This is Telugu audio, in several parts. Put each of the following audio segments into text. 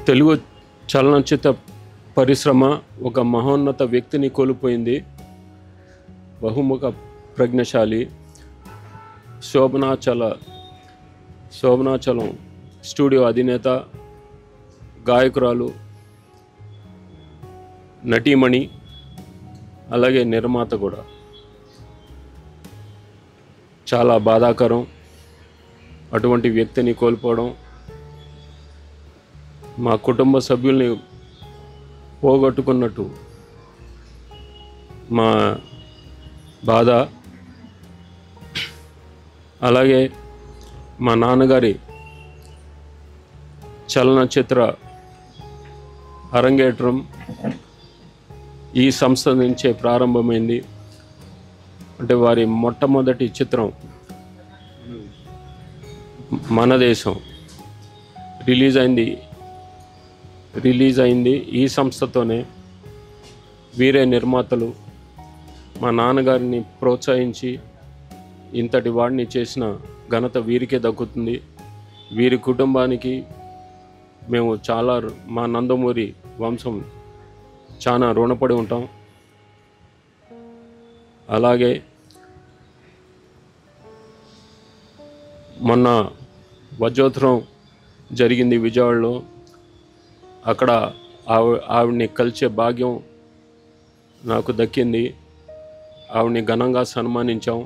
తెలుగు చలనచిత్ర పరిశ్రమ ఒక మహోన్నత వ్యక్తిని కోల్పోయింది. బహుముఖ ప్రజ్ఞశాలి శోభనాచలం స్టూడియో అధినేత, గాయకురాలు, నటీమణి, అలాగే నిర్మాత కూడా. చాలా బాధాకరం అటువంటి వ్యక్తిని కోల్పోవడం. మా కుటుంబ సభ్యుల్ని పోగొట్టుకున్నట్టు మా బాధ. అలాగే మా నాన్నగారి చలనచిత్ర అరంగేట్రం ఈ సంస్థ నుంచే ప్రారంభమైంది. అంటే వారి మొట్టమొదటి చిత్రం మన దేశం రిలీజ్ అయింది ఈ సంస్థతోనే. వీరే నిర్మాతలు. మా నాన్నగారిని ప్రోత్సహించి ఇంతటి వాడిని చేసిన ఘనత వీరికే దక్కుతుంది. వీరి కుటుంబానికి మేము చాలా, మా నందమూరి వంశం చాలా రుణపడి ఉంటాం. అలాగే మొన్న వజ్రోత్సవం జరిగింది విజయవాడలో. అక్కడ ఆవిడ్ని కలిసే భాగ్యం నాకు దక్కింది. ఆవిడ్ని ఘనంగా సన్మానించాం.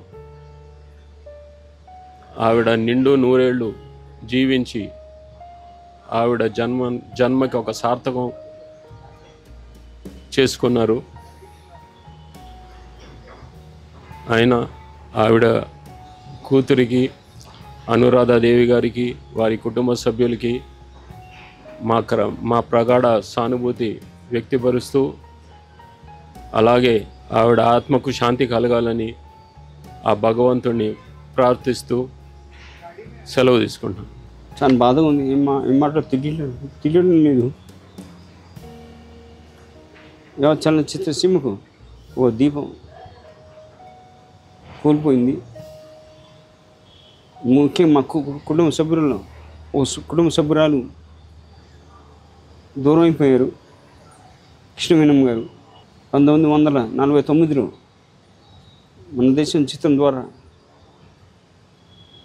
ఆవిడ నిండు నూరేళ్ళు జీవించి ఆవిడ జన్మకి ఒక సార్థకం చేసుకున్నారు. అయినా ఆవిడ కూతురికి, అనురాధాదేవి గారికి, వారి కుటుంబ సభ్యులకి మా ప్రగాఢ సానుభూతి వ్యక్తపరుస్తూ, అలాగే ఆవిడ ఆత్మకు శాంతి కలగాలని ఆ భగవంతుడిని ప్రార్థిస్తూ సెలవు తీసుకుంటాను. చాలా బాధగా ఉంది. ఏం మాటలో తెలియడం లేదు. చలనచిత్ర సీమకు ఓ దీపం కోల్పోయింది. ముఖ్యంగా మా కుటుంబ సభ్యులలో ఓ కుటుంబ సభ్యురాలు దూరం అయిపోయారు. కృష్ణవేణమ్మ గారు 1949లో మన దేశం చిత్రం ద్వారా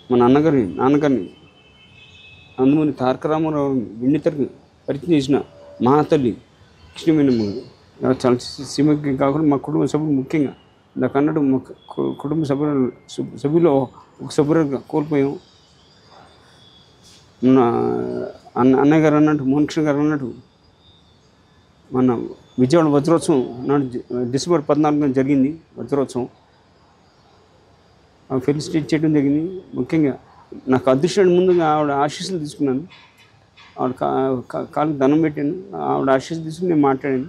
మా నాన్నగారిని నందమూరి తారక రామారావు వెండితెరకు పరిచయం చేసిన మహాతల్లి కృష్ణవేణమ్మ గారు. చాలా సీమకి కాకుండా మా కుటుంబ సభ్యులు, ముఖ్యంగా నాకు అన్నట్టు మా కుటుంబ సభ్యులు ఒక సభ్యులుగా కోల్పోయాం. అన్నయ్య గారు అన్నట్టు, మోహన్ కృష్ణ గారు అన్నట్టు మన విజయవాడ వజ్రోత్సవం నాడు డిసెంబర్ 14న జరిగింది వజ్రోత్సవం. ఫెలిసిటేట్ చేయడం జరిగింది. ముఖ్యంగా నాకు అదృష్టాన్ని ముందుగా ఆవిడ ఆశీస్సులు తీసుకున్నాను. ఆవిడ కాళ్ళకి దండం పెట్టాను. ఆవిడ ఆశీస్సులు తీసుకుని నేను మాట్లాడాను.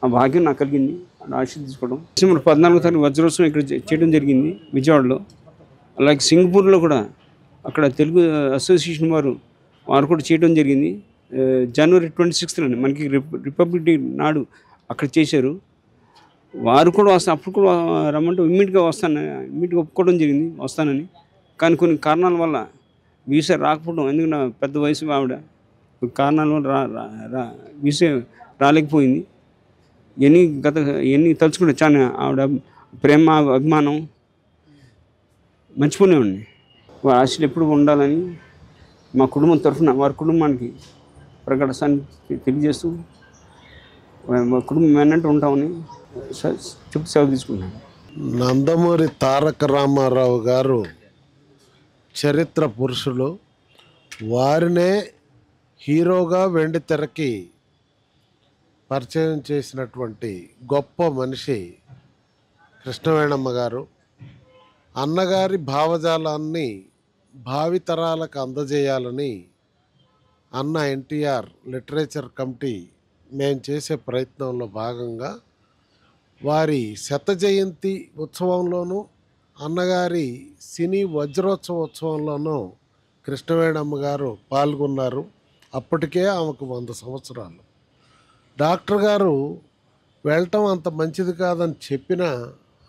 ఆ భాగ్యం నాకు కలిగింది, ఆవిడ ఆశీస్సులు తీసుకోవడం. డిసెంబర్ 14వ తారీఖు వజ్రోత్సవం ఇక్కడ చేయడం జరిగింది విజయవాడలో. అలాగే సింగపూర్లో కూడా అక్కడ తెలుగు అసోసియేషన్ వారు కూడా చేయడం జరిగింది. జనవరి 26న మనకి రిపబ్లిక్ డే నాడు అక్కడ చేశారు. వారు కూడా అప్పుడు కూడా రమ్మంటే ఇమ్మీడియట్గా ఒప్పుకోవడం జరిగింది, వస్తానని. కానీ కొన్ని కారణాల వల్ల వీసా రాకపోవడం, ఎందుకంటే పెద్ద వయసు ఆవిడ, కారణాల వల్ల వీసా రాలేకపోయింది. ఎన్ని తలుచుకుంటే చాలా ఆవిడ ప్రేమ, అభిమానం మర్చిపోలేమండి. వారి ఆశలు ఎప్పుడు ఉండాలని మా కుటుంబం తరఫున వారి కుటుంబానికి ప్రగాఢ తెలియజేస్తూ మా కుటుంబం అన్నట్టు ఉంటామని చెప్తూ సెలవు తీసుకున్నాను. నందమూరి తారక రామారావు గారు చరిత్ర పురుషులు. వారినే హీరోగా వెండితెరకి పరిచయం చేసినటువంటి గొప్ప మనిషి కృష్ణవేణమ్మ గారు. అన్నగారి భావజాలాన్ని భావితరాలకు అందజేయాలని అన్న ఎన్టీఆర్ లిటరేచర్ కమిటీ మేము చేసే ప్రయత్నంలో భాగంగా వారి శత జయంతి ఉత్సవంలోనూ, అన్నగారి సినీ వజ్రోత్సవంలోనూ కృష్ణవేణమ్మ గారు పాల్గొన్నారు. అప్పటికే ఆమెకు 100 సంవత్సరాలు. డాక్టర్ గారు వెళ్ళటం అంత మంచిది కాదని చెప్పినా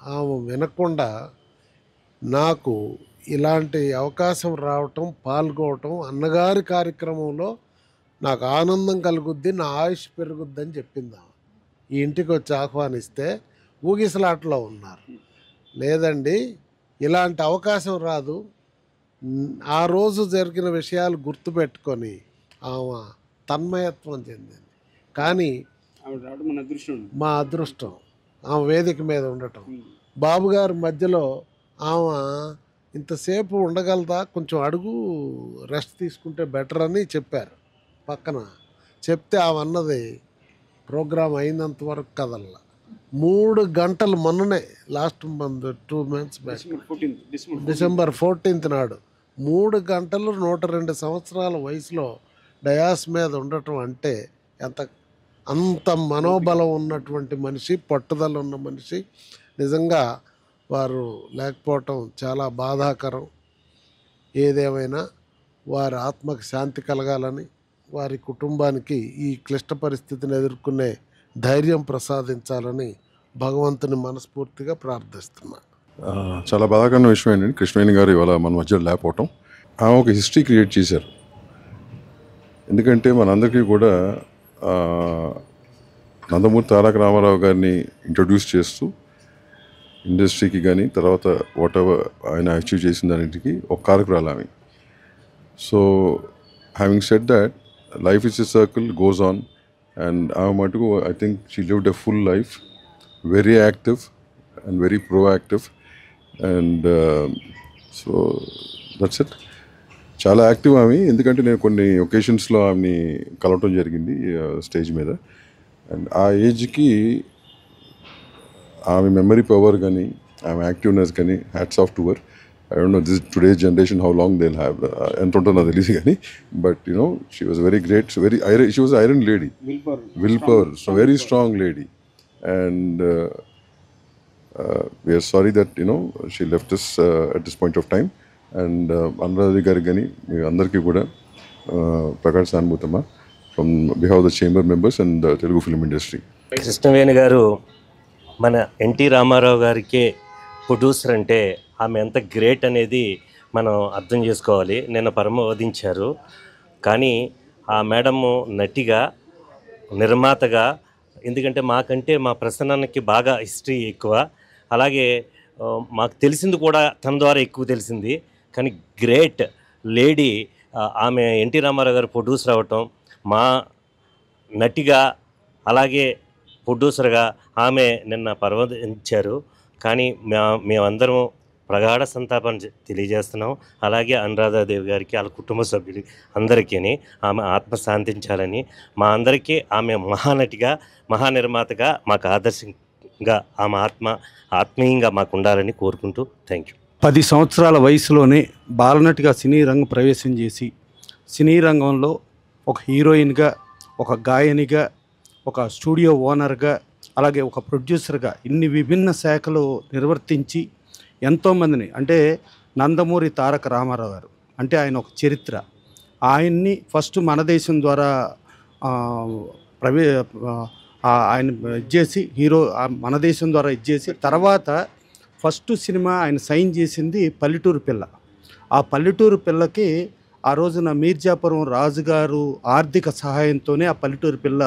ఆమె వినకుండా నాకు ఇలాంటి అవకాశం రావటం, పాల్గొనటం, అన్నగారి కార్యక్రమంలో నాకు ఆనందం కలుగుద్ది, నా ఆయుష్ పెరుగుద్ది అని చెప్పిందాం. ఈ ఇంటికి వచ్చి ఆహ్వానిస్తే ఊగిసలాటలో ఉన్నారు. లేదండి, ఇలాంటి అవకాశం రాదు. ఆ రోజు జరిగిన విషయాలు గుర్తుపెట్టుకొని ఆమె తన్మయత్వం చెందింది. కానీ ఆవిడ రావడం మన అదృష్టం. మా అదృష్టం ఆమె వేదిక మీద ఉండటం. బాబుగారి మధ్యలో ఆమె ఇంతసేపు ఉండగలదా, కొంచెం అడుగు రెస్ట్ తీసుకుంటే బెటర్ అని చెప్పారు. పక్కన చెప్తే ఆమె అన్నది ప్రోగ్రాం అయినంత వరకు కదల్లా. 3 గంటలు మొన్ననే last month 2 months back December 14th నాడు 3 గంటలు 102 సంవత్సరాల వయసులో డయాస్ మీద ఉండటం అంటే అంత మనోబలం ఉన్నటువంటి మనిషి, పట్టుదల ఉన్న మనిషి. నిజంగా వారు లేకపోవటం చాలా బాధాకరం. ఏదేమైనా వారి ఆత్మకు శాంతి కలగాలని, వారి కుటుంబానికి ఈ క్లిష్ట పరిస్థితిని ఎదుర్కొనే ధైర్యం ప్రసాదించాలని భగవంతుని మనస్ఫూర్తిగా ప్రార్థిస్తున్నాను. చాలా బాధాకరమైన విషయం ఏంటంటే కృష్ణవేణి గారు ఇవాళ మన మధ్యలో లేకపోవటం. ఆమె ఒక హిస్టరీ క్రియేట్ చేశారు. ఎందుకంటే మనందరికీ కూడా నందమూరి తారక రామారావు గారిని ఇంట్రొడ్యూస్ చేస్తూ ఇండస్ట్రీకి కానీ తర్వాత వాట్ ఎవర్ ఆయన అచీవ్ చేసిన దానికి ఒక కారకురాలు ఆమె. So having said that, life is a circle, goes on. And ఆమె మటుకు I think she lived a full life, very active and very proactive. And so that's it. చాలా యాక్టివ్ ఆమె. ఎందుకంటే నేను కొన్ని ఒకేషన్స్లో ఆమెని కలవటం జరిగింది స్టేజ్ మీద. అండ్ ఆ ఏజ్కి ఆమె మెమరీ పవర్ కానీ ఆమె యాక్టివ్నెస్ కానీ hats off to her. I don't know this today's generation how long they will have, ఎంత ఉంటుందో తెలియదు కానీ, but you know she was very great, she was iron lady, will power, so very strong lady. And we are sorry that she left us at this point of time. And Anuradha గారికి కానీ మీ అందరికీ కూడా ప్రకాష్ సానుభూతమ్మ from behalf the chamber members and Telugu film industry. Krishnaveni గారు మన ఎన్టీ రామారావు గారికే ప్రొడ్యూసర్ అంటే ఆమె ఎంత గ్రేట్ అనేది మనం అర్థం చేసుకోవాలి. నిన్న పరమవదించారు, కానీ ఆ మేడము నటిగా, నిర్మాతగా, ఎందుకంటే మాకంటే మా ప్రసన్నకి బాగా హిస్టరీ ఎక్కువ, అలాగే మాకు తెలిసింది కూడా తన ద్వారా ఎక్కువ తెలిసింది. కానీ గ్రేట్ లేడీ ఆమె ఎన్టీ రామారావు గారు ప్రొడ్యూసర్ అవ్వటం, మా నటిగా అలాగే ప్రొడ్యూసర్గా ఆమె నిన్న పర్వదించారు. కానీ మేమందరం ప్రగాఢ సంతాపాన్ని తెలియజేస్తున్నాం. అలాగే అనురాధాదేవి గారికి, వాళ్ళ కుటుంబ సభ్యులు అందరికీ ఆమె ఆత్మ శాంతించాలని, మా అందరికీ ఆమె మహానటిగా, మహానిర్మాతగా మాకు ఆదర్శంగా ఆమె ఆత్మీయంగా మాకు ఉండాలని కోరుకుంటూ థ్యాంక్ యూ. 10 సంవత్సరాల వయసులోనే బాలనటిగా సినీ రంగం ప్రవేశం చేసి, సినీ రంగంలో ఒక హీరోయిన్గా, ఒక గాయనిగా, ఒక స్టూడియో ఓనర్గా, అలాగే ఒక ప్రొడ్యూసర్గా ఇన్ని విభిన్న శాఖలు నిర్వర్తించి ఎంతోమందిని, అంటే నందమూరి తారక రామారావు గారు అంటే ఆయన ఒక చరిత్ర. ఆయన్ని ఫస్ట్ మన దేశం ద్వారా ఆయన ఇచ్చేసి, హీరో మన దేశం ద్వారా ఇచ్చేసి, తర్వాత ఫస్ట్ సినిమా ఆయన సైన్ చేసింది పల్లెటూరు పిల్ల. ఆ పల్లెటూరు పిల్లకి ఆ రోజున మీర్జాపురం రాజుగారు ఆర్థిక సహాయంతోనే ఆ పల్లెటూరు పిల్ల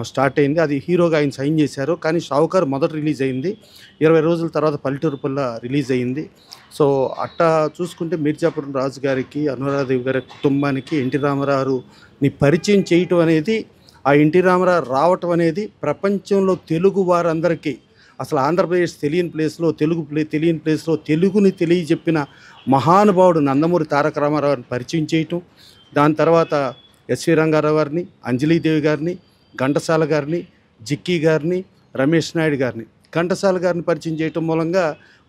స్టార్ట్ అయింది. అది హీరోగా ఆయన సైన్ చేశారు. కానీ షావుకారు మొదట రిలీజ్ అయింది, 20 రోజుల తర్వాత పల్లెటూరు పిల్ల రిలీజ్ అయింది. సో అట్టా చూసుకుంటే మీర్జాపురం రాజు గారికి, అనురాధదేవి గారి కుటుంబానికి ఎన్టీ రామారావుని పరిచయం చేయటం అనేది, ఆ ఎన్టీ రామారావు రావటం అనేది ప్రపంచంలో తెలుగు వారందరికీ, అసలు ఆంధ్రప్రదేశ్ తెలియని ప్లేస్లో, తెలియని ప్లేస్లో తెలుగుని తెలియజెప్పిన మహానుభావుడు నందమూరి తారక రామారావుని పరిచయం చేయటం. దాని తర్వాత ఎస్వి రంగారావు గారిని, అంజలీదేవి గారిని, ఘంటసాల గారిని, జిక్కీ గారిని, రమేష్ నాయుడు గారిని, ఘంటసాల గారిని పరిచయం చేయటం మూలంగా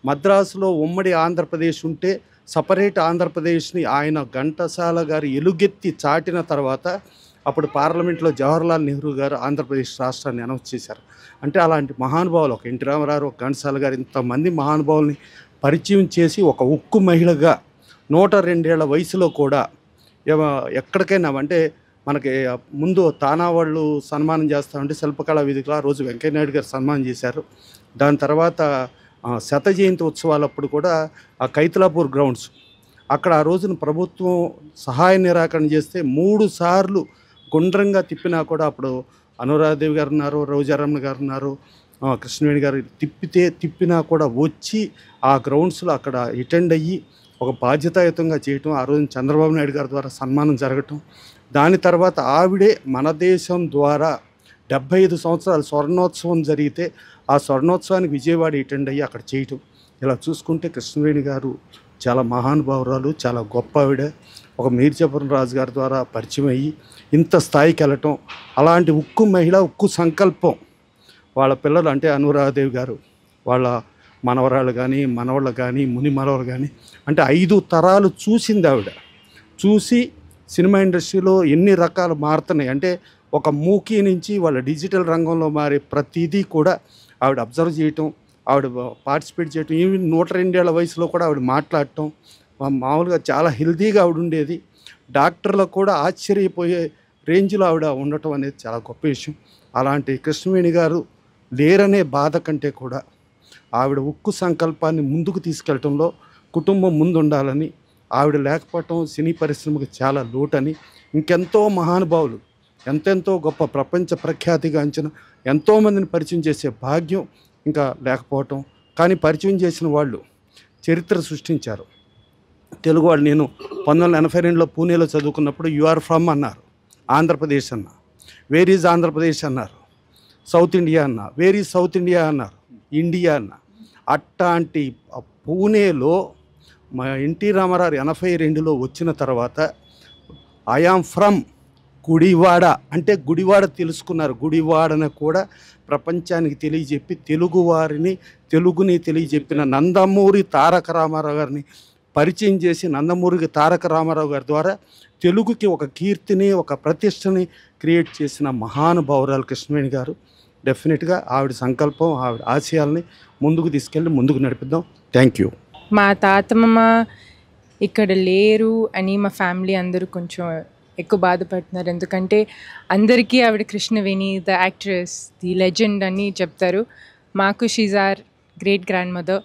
మద్రాసులో ఉమ్మడి ఆంధ్రప్రదేశ్ ఉంటే సపరేట్ ఆంధ్రప్రదేశ్ని ఆయన ఘంటసాల గారు ఎలుగెత్తి చాటిన తర్వాత అప్పుడు పార్లమెంట్లో జవహర్లాల్ నెహ్రూ గారు ఆంధ్రప్రదేశ్ రాష్ట్రాన్ని అనౌన్స్ చేశారు. అంటే అలాంటి మహానుభావులు, ఒక ఎన్టీ రామారావు, ఒక ఘంటసాల గారు, ఇంతమంది మహానుభావుల్ని పరిచయం చేసి ఒక ఉక్కు మహిళగా 102 ఏళ్ల వయసులో కూడా ఎక్కడికైనా, అంటే మనకి ముందు తానా వాళ్ళు సన్మానం చేస్తామంటే శిల్పకళా వేదికలో ఆ రోజు వెంకయ్యనాయుడు గారు సన్మానం చేశారు. దాని తర్వాత 100వ జయంతి ఉత్సవాలప్పుడు కూడా ఆ కైతలాపూర్ గ్రౌండ్స్ అక్కడ ఆ రోజున ప్రభుత్వం సహాయ నిరాకరణ చేస్తే 3 సార్లు గుండ్రంగా తిప్పినా కూడా అప్పుడు అనురాధదేవి గారు ఉన్నారు, రోజారమణ గారు ఉన్నారు, కృష్ణవేణి గారు తిప్పినా కూడా వచ్చి ఆ గ్రౌండ్స్లో అక్కడ అటెండ్ అయ్యి ఒక బాధ్యతాయుతంగా చేయటం, ఆ రోజు చంద్రబాబు నాయుడు గారి ద్వారా సన్మానం జరగటం, దాని తర్వాత ఆవిడే మన దేశం ద్వారా 75 సంవత్సరాలు స్వర్ణోత్సవం జరిగితే ఆ స్వర్ణోత్సవానికి విజయవాడ అటెండ్ అయ్యి అక్కడ చేయటం. ఇలా చూసుకుంటే కృష్ణవేణి గారు చాలా మహానుభావురాలు, చాలా గొప్ప ఆవిడ. ఒక మీర్జాపురం రాజు గారి ద్వారా పరిచయం అయ్యి ఇంత స్థాయికి వెళ్ళటం, అలాంటి ఉక్కు మహిళ, ఉక్కు సంకల్పం. వాళ్ళ పిల్లలు అంటే అనురాధదేవి గారు, వాళ్ళ మనవరాళ్ళు కానీ, మనవాళ్ళు కానీ, ముని మనవలు కానీ, అంటే 5 తరాలు చూసింది ఆవిడ. చూసి సినిమా ఇండస్ట్రీలో ఎన్ని రకాలు మారుతున్నాయి అంటే ఒక మూకీ నుంచి వాళ్ళ డిజిటల్ రంగంలో మారే ప్రతిదీ కూడా ఆవిడ అబ్జర్వ్ చేయటం, ఆవిడ పార్టిసిపేట్ చేయటం. ఈవెన్ 102 ఏళ్ల వయసులో కూడా ఆవిడ మాట్లాడటం, మామూలుగా చాలా హెల్తీగా ఆవిడ ఉండేది. డాక్టర్లకు కూడా ఆశ్చర్యపోయే రేంజ్లో ఆవిడ ఉండటం అనేది చాలా గొప్ప విషయం. అలాంటి కృష్ణవేణి గారు లేరనే బాధ కంటే కూడా ఆవిడ ఉక్కు సంకల్పాన్ని ముందుకు తీసుకెళ్లటంలో కుటుంబం ముందుండాలని, ఆవిడ లేకపోవటం సినీ పరిశ్రమకు చాలా లోటని, ఇంకెంతో మహానుభావులు, ఎంతెంతో గొప్ప ప్రపంచ ప్రఖ్యాతిగాంచిన ఎంతోమందిని పరిచయం చేసే భాగ్యం ఇంకా లేకపోవటం. కానీ పరిచయం చేసిన వాళ్ళు చరిత్ర సృష్టించారు. తెలుగు వాళ్ళు, నేను 1982లో పూణేలో చదువుకున్నప్పుడు యు ఆర్ ఫ్రమ్ అన్నారు, ఆంధ్రప్రదేశ్ అన్న. వేర్ ఈజ్ ఆంధ్రప్రదేశ్ అన్నారు, సౌత్ ఇండియా అన్న. వేర్ ఈజ్ సౌత్ ఇండియా అన్నారు, ఇండియా అన్న. అట్లాంటి పూణేలో మా ఎన్టీ రామారావు 82లో వచ్చిన తర్వాత ఐ యామ్ ఫ్రమ్ గుడివాడ అంటే గుడివాడ తెలుసుకున్నారు. గుడివాడను కూడా ప్రపంచానికి తెలియజెప్పి తెలుగుని తెలియజెప్పిన నందమూరి తారక రామారావు గారిని పరిచయం చేసి, నందమూరి తారక రామారావు గారి ద్వారా తెలుగుకి ఒక కీర్తిని, ఒక ప్రతిష్టని క్రియేట్ చేసిన మహానుభావురాలు కృష్ణవేణి గారు. డెఫినెట్గా ఆవిడ సంకల్పం, ఆవిడ ఆశయాల్ని ముందుకు తీసుకెళ్ళి ముందుకు నడిపిద్దాం. Thank you. మా తాతమ్మ ఇక్కడ లేరు అని మా ఫ్యామిలీ అందరూ కొంచెం ఎక్కువ బాధపడుతున్నారు. ఎందుకంటే అందరికీ ఆవిడ Krishnaveni the actress, the legend అని చెప్తారు. మాకు she's our great grand mother.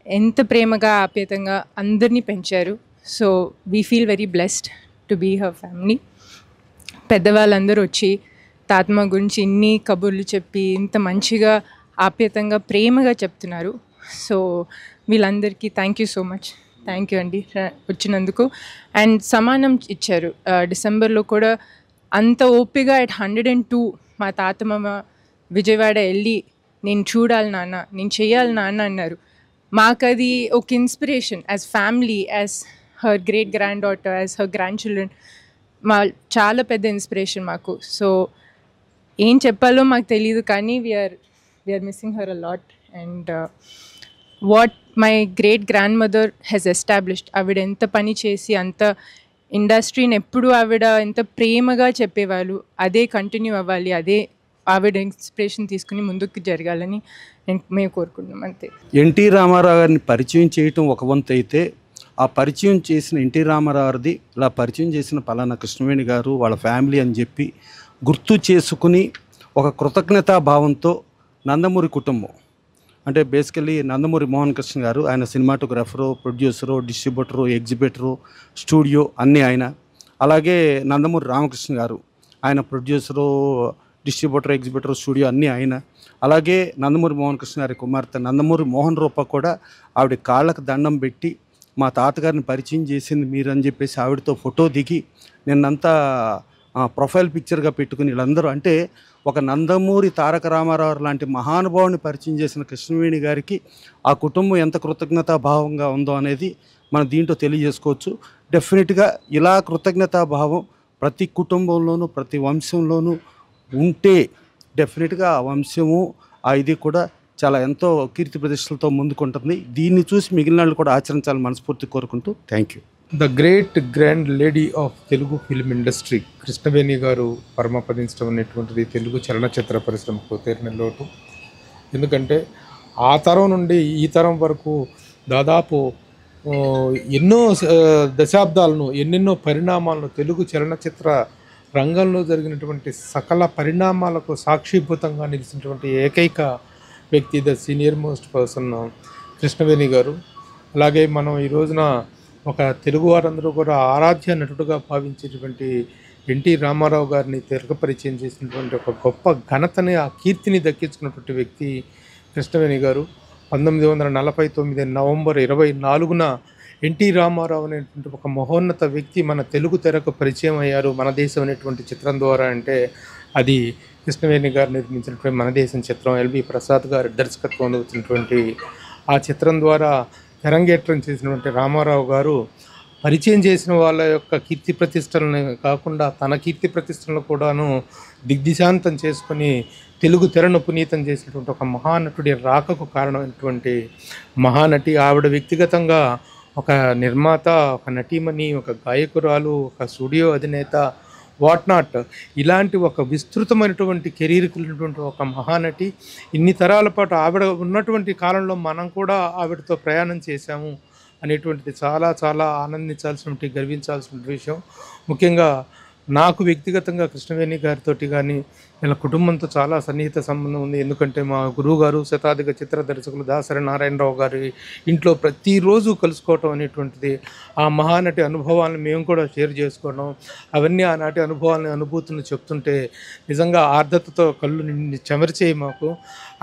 ఎంత ప్రేమగా, ఆప్యాయంగా అందరినీ పెంచారు. So we feel very blessed to be her family. పెద్దవాళ్ళందరూ వచ్చి తాతమ్మ గురించి ఇన్ని కబుర్లు చెప్పి ఇంత మంచిగా, ఆప్యాయంగా, ప్రేమగా చెప్తున్నారు. సో వీళ్ళందరికీ thank you so much. Thank you అండి వచ్చినందుకు. అండ్ సమానం ఇచ్చారు డిసెంబర్లో కూడా. అంత ఓపిగా at 102 మా తాతమ్మ విజయవాడ వెళ్ళి నేను చూడాలి నాన్న, నేను చేయాలి నాన్న అన్నారు. మాకు అది ఒక inspiration as family, as her great grand daughter, as her grand children. చాలా పెద్ద ఇన్స్పిరేషన్ మాకు. సో ఏం చెప్పాలో మాకు తెలియదు, కానీ we are missing her a lot. And what my great grand mother has established, ఆవిడ ఎంత పని చేసి అంత ఇండస్ట్రీని ఎప్పుడు ఆవిడ ఎంత ప్రేమగా చెప్పేవాళ్ళు, అదే కంటిన్యూ అవ్వాలి, అదే ఆవిడ ఇన్స్పిరేషన్ తీసుకుని ముందుకు జరగాలని మేము కోరుకుంటున్నాం. అంతే. ఎన్టీ రామారావు గారిని పరిచయం చేయటం ఒక వంతు అయితే, ఆ పరిచయం చేసిన ఎన్టీ రామారావు గారిది ఇలా పరిచయం చేసిన పలానా కృష్ణవేణి గారు వాళ్ళ ఫ్యామిలీ అని చెప్పి గుర్తు చేసుకుని ఒక కృతజ్ఞతా భావంతో నందమూరి కుటుంబం అంటే బేసికలీ నందమూరి మోహన్ కృష్ణ గారు, ఆయన cinematographer, producer, distributor, exhibitor, studio అన్నీ ఆయన. అలాగే నందమూరి రామకృష్ణ గారు, ఆయన ప్రొడ్యూసరు, డిస్ట్రిబ్యూటర్, ఎగ్జిబిటర్, స్టూడియో అన్నీ ఆయన. అలాగే నందమూరి మోహన్ కృష్ణ గారి కుమార్తె నందమూరి మోహన్ రూప కూడా ఆవిడ కాళ్ళకు దండం పెట్టి మా తాతగారిని పరిచయం చేసింది మీరు అని చెప్పేసి ఆవిడతో ఫోటో దిగి నిన్నంతా ప్రొఫైల్ పిక్చర్గా పెట్టుకుని వీళ్ళందరూ, అంటే ఒక నందమూరి తారక రామారావు లాంటి మహానుభావుని పరిచయం చేసిన కృష్ణవేణి గారికి ఆ కుటుంబం ఎంత కృతజ్ఞతాభావంగా ఉందో అనేది మనం దీంట్లో తెలియజేసుకోవచ్చు. డెఫినెట్గా ఇలా కృతజ్ఞతాభావం ప్రతి కుటుంబంలోనూ, ప్రతి వంశంలోనూ ఉంటే డెఫినెట్గా ఆ వంశము, ఆ ఇది కూడా చాలా ఎంతో కీర్తి ప్రతిష్టలతో ముందుకుంటుంది. దీన్ని చూసి మిగిలిన వాళ్ళు కూడా ఆచరించాలని మనస్ఫూర్తి కోరుకుంటూ thank you. The great grand lady of Telugu film industry Krishnaveni గారు పరమపదించడం అనేటువంటిది తెలుగు చలనచిత్ర పరిశ్రమకు తీరిన లోటు. ఎందుకంటే ఆ తరం నుండి ఈ తరం వరకు దాదాపు ఎన్నో దశాబ్దాలను, ఎన్నెన్నో పరిణామాలను, తెలుగు చలనచిత్ర రంగంలో జరిగినటువంటి సకల పరిణామాలకు సాక్షిభూతంగా నిలిచినటువంటి ఏకైక వ్యక్తి, the senior most person Krishnaveni గారు. అలాగే మనం ఈ రోజున ఒక తెలుగు వారందరూ కూడా ఆరాధ్య నటుడుగా భావించేటువంటి ఎన్టీ రామారావు గారిని తెరకు పరిచయం చేసినటువంటి ఒక గొప్ప ఘనతని, ఆ కీర్తిని దక్కించుకున్నటువంటి వ్యక్తి కృష్ణవేణి గారు. 1949 నవంబర్ 24న ఎన్టీ రామారావు అనేటువంటి ఒక మహోన్నత వ్యక్తి మన తెలుగు తెరకు పరిచయం అయ్యారు మన దేశం అనేటువంటి చిత్రం ద్వారా. అంటే అది కృష్ణవేణి గారు నిర్మించినటువంటి మన దేశం చిత్రం. ఎల్బి ప్రసాద్ గారు దర్శకత్వంలో వచ్చినటువంటి ఆ చిత్రం ద్వారా తెరంగేట్రం చేసినటువంటి రామారావు గారు పరిచయం చేసిన వాళ్ళ యొక్క కీర్తి ప్రతిష్టలను కాకుండా తన కీర్తి ప్రతిష్టలను కూడాను దిగ్దిశాంతం చేసుకొని తెలుగు తెరను పునీతం చేసినటువంటి ఒక మహానటుడి రాకకు కారణమైనటువంటి మహానటి. ఆవిడ వ్యక్తిగతంగా ఒక నిర్మాత, ఒక నటీమణి, ఒక గాయకురాలు, ఒక స్టూడియో అధినేత, వాట్ నాట్, ఇలాంటి ఒక విస్తృతమైనటువంటి కెరీర్ కలిగినటువంటి ఒక మహానటి. ఇన్ని తరాల పాటు ఆవిడ ఉన్నటువంటి కాలంలో మనం కూడా ఆవిడతో ప్రయాణం చేశాము అనేటువంటిది చాలా చాలా ఆనందించాల్సినటువంటి, గర్వించాల్సిన విషయం. ముఖ్యంగా నాకు వ్యక్తిగతంగా కృష్ణవేణి గారితో కానీ వీళ్ళ కుటుంబంతో చాలా సన్నిహిత సంబంధం ఉంది. ఎందుకంటే మా గురువు గారు శతాధిక చిత్ర దర్శకులు దాసరి నారాయణరావు గారి ఇంట్లో ప్రతిరోజు కలుసుకోవటం అనేటువంటిది, ఆ మహానటి అనుభవాలను మేము కూడా షేర్ చేసుకోవడం, అవన్నీ ఆనాటి అనుభవాలని, అనుభూతులను చెప్తుంటే నిజంగా ఆర్ద్రతతో కళ్ళు నిండి చెమర్చేయి మాకు.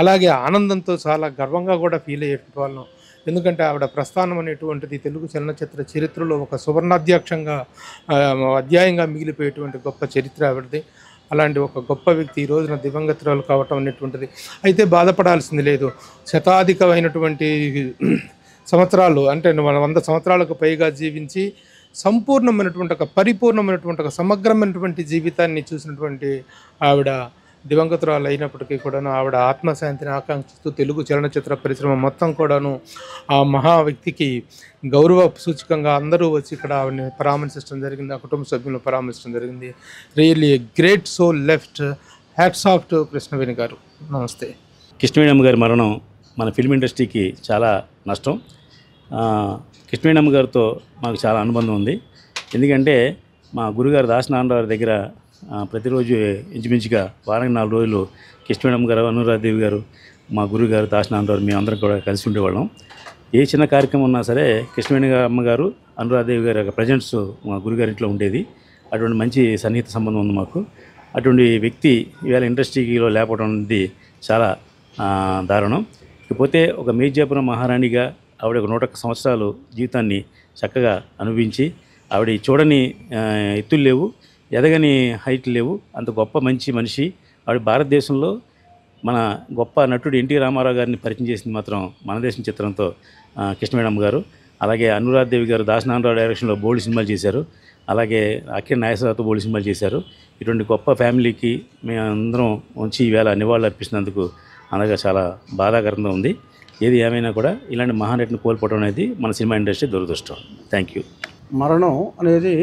అలాగే ఆనందంతో చాలా గర్వంగా కూడా ఫీల్ అయ్యేటువంటి వాళ్ళం. ఎందుకంటే ఆవిడ ప్రస్థానం అనేటువంటిది తెలుగు చలనచిత్ర చరిత్రలో ఒక అధ్యాయంగా మిగిలిపోయేటువంటి గొప్ప చరిత్ర ఆవిడది. అలాంటి ఒక గొప్ప వ్యక్తి ఈ రోజున దివంగతురాలు కావటం అనేటువంటిది. అయితే బాధపడాల్సింది లేదు. శతాధికమైనటువంటి సంవత్సరాలు, అంటే 100 సంవత్సరాలకు పైగా జీవించి సంపూర్ణమైనటువంటి ఒక పరిపూర్ణమైనటువంటి ఒక సమగ్రమైనటువంటి జీవితాన్ని చూసినటువంటి ఆవిడ దివంగతురాలు అయినప్పటికీ కూడాను ఆవిడ ఆత్మశాంతిని ఆకాంక్షిస్తూ తెలుగు చలనచిత్ర పరిశ్రమ మొత్తం కూడాను ఆ మహా వ్యక్తికి గౌరవ సూచకంగా అందరూ వచ్చి ఇక్కడ ఆవిడని పరామర్శించడం జరిగింది, ఆ కుటుంబ సభ్యులను పరామర్శించడం జరిగింది. Really great soul left. Hats off to Krishnaveni garu. నమస్తే. కృష్ణవేణమ్మ గారి మరణం మన ఫిల్మ్ ఇండస్ట్రీకి చాలా నష్టం. కృష్ణవేణమ్మ గారితో మాకు చాలా అనుబంధం ఉంది. ఎందుకంటే మా గురుగారు దాసనారాయణరావు దగ్గర ప్రతిరోజు ఇంచుమించుగా వారానికి 4 రోజులు కృష్ణవేణమ్మ గారు, అనురాధదేవి గారు, మా గురుగారు దాసనారాయణరావు మేమందరం కూడా కలిసి ఉండేవాళ్ళం. ఏ చిన్న కార్యక్రమం ఉన్నా సరే కృష్ణవేణి అమ్మగారు, అనురాధదేవి గారి యొక్క ప్రజెంట్స్ మా గురుగారింట్లో ఉండేది. అటువంటి మంచి సన్నిహిత సంబంధం ఉంది మాకు. అటువంటి వ్యక్తి ఇవాళ ఇండస్ట్రీలో లేకపోవడం అనేది చాలా దారుణం. ఇకపోతే ఒక మేజాపురం మహారాణిగా ఆవిడ ఒక 101 సంవత్సరాలు జీవితాన్ని చక్కగా అనుభవించి, ఆవిడ చూడని ఎత్తులు లేవు, ఎదగని హైట్లు లేవు, అంత గొప్ప మంచి మనిషి ఆవిడ. భారతదేశంలో మన గొప్ప నటుడు ఎన్టీ రామారావు గారిని పరిచయం చేసింది మాత్రం మన దేశం చిత్రంతో కృష్ణవేణమ్మ గారు. అలాగే అనురాధదేవి గారు దాసనారాయణరావు డైరెక్షన్లో బోల్డ్ సినిమాలు చేశారు. అలాగే అఖిల నాగేశ్వరరావుతో బోల్డ్ సినిమాలు చేశారు. ఇటువంటి గొప్ప ఫ్యామిలీకి మేమందరం ఉంచి ఈవేళ నివాళులు అర్పిస్తున్నందుకు అనగా చాలా బాధాకరంగా ఉంది. ఏది ఏమైనా కూడా ఇలాంటి మహానటిని కోల్పోవడం అనేది మన సినిమా ఇండస్ట్రీ దురదృష్టం. Thank you. మరణం అనేది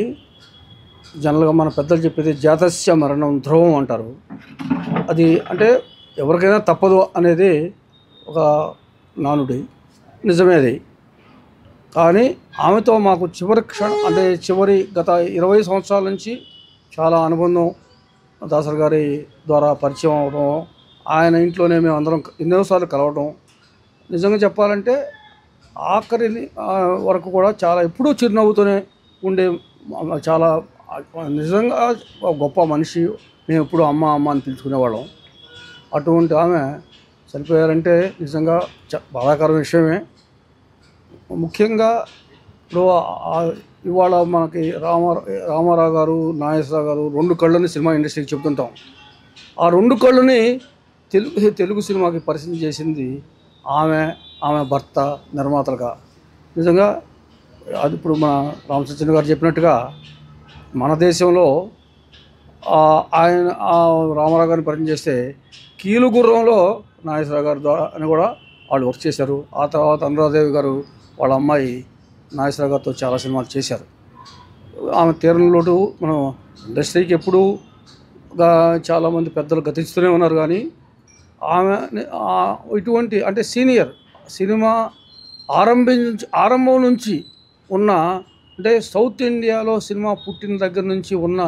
జనరల్గా మన పెద్దలు చెప్పేది జాతస్య మరణం ధ్రువం అంటారు. అది అంటే ఎవరికైనా తప్పదు అనేది ఒక నానుడి, నిజమే అది. కానీ ఆమెతో మాకు చివరి గత 20 సంవత్సరాల నుంచి చాలా అనుబంధం. దాసరి గారి ద్వారా పరిచయం అవడం, ఆయన ఇంట్లోనే మేము అందరం ఎన్నోసార్లు కలవడం. నిజంగా చెప్పాలంటే ఆఖరి వరకు కూడా చాలా ఎప్పుడూ చిరునవ్వుతోనే ఉండే, చాలా నిజంగా గొప్ప మనిషి. మేము ఎప్పుడు అమ్మ అమ్మ అని పిలుచుకునేవాళ్ళం. అటువంటి ఆమె చనిపోయారంటే నిజంగా బాధాకర విషయమే. ముఖ్యంగా ఇప్పుడు ఇవాళ మనకి రామారావు గారు, నాగేశ్వరరావు గారు 2 కళ్ళని సినిమా ఇండస్ట్రీకి చెప్తుంటాం. ఆ 2 కళ్ళని తెలుగు సినిమాకి పరిచయం చేసింది ఆమె భర్త నిర్మాతలుగా. నిజంగా అది ఇప్పుడు మన రామచంద్ర గారు చెప్పినట్టుగా మన దేశంలో ఆయన రామారావు గారిని పరిచయం చేస్తే కీలుగుర్రంలో నాగేశ్వరరావు గారి ద్వారా అని కూడా వాళ్ళు వర్క్ చేశారు. ఆ తర్వాత అనురాధదేవి గారు వాళ్ళ అమ్మాయి నాగేశ్వరరావు గారితో చాలా సినిమాలు చేశారు. ఆమె తీరని లోటు మనం ఇండస్ట్రీకి ఎప్పుడూ చాలామంది పెద్దలు గతిస్తూనే ఉన్నారు. కానీ ఆమె ఇటువంటి అంటే సీనియర్ సినిమా ఆరంభం నుంచి ఉన్న, అంటే సౌత్ ఇండియాలో సినిమా పుట్టిన దగ్గర నుంచి ఉన్న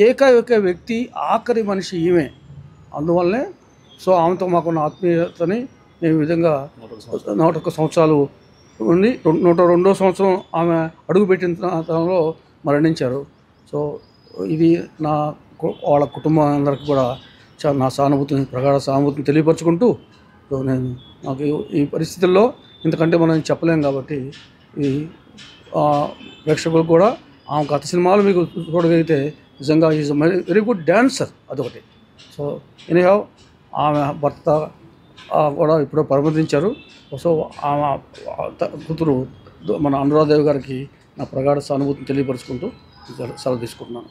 ఏకైక వ్యక్తి, ఆఖరి మనిషి ఈమె. అందువల్లనే ఆమెతో మాకున్న ఆత్మీయతని మేము విధంగా 101 సంవత్సరాలు ఉండి 102వ సంవత్సరం ఆమె అడుగుపెట్టిన తనంలో మరణించారు. ఇది వాళ్ళ కుటుంబం అందరికి కూడా నా సానుభూతిని ప్రగాఢ సానుభూతిని తెలియపరచుకుంటూ నేను నాకు ఈ పరిస్థితుల్లో ఇంతకంటే మనం చెప్పలేం కాబట్టి ఈ ప్రేక్షకులు కూడా ఆమె గత సినిమాలు మీకు చూడగలిగితే నిజంగా ఈజ్ వెరీ గుడ్ డ్యాన్సర్, అదొకటి. సో ఎనీహౌ ఆమె భర్త కూడా ఇప్పుడు పరమతించారు. సో ఆమె కూతురు మన అనురాధదేవి గారికి నా ప్రగాఢ సానుభూతిని తెలియపరుచుకుంటూ సెలవు తీసుకుంటున్నాను.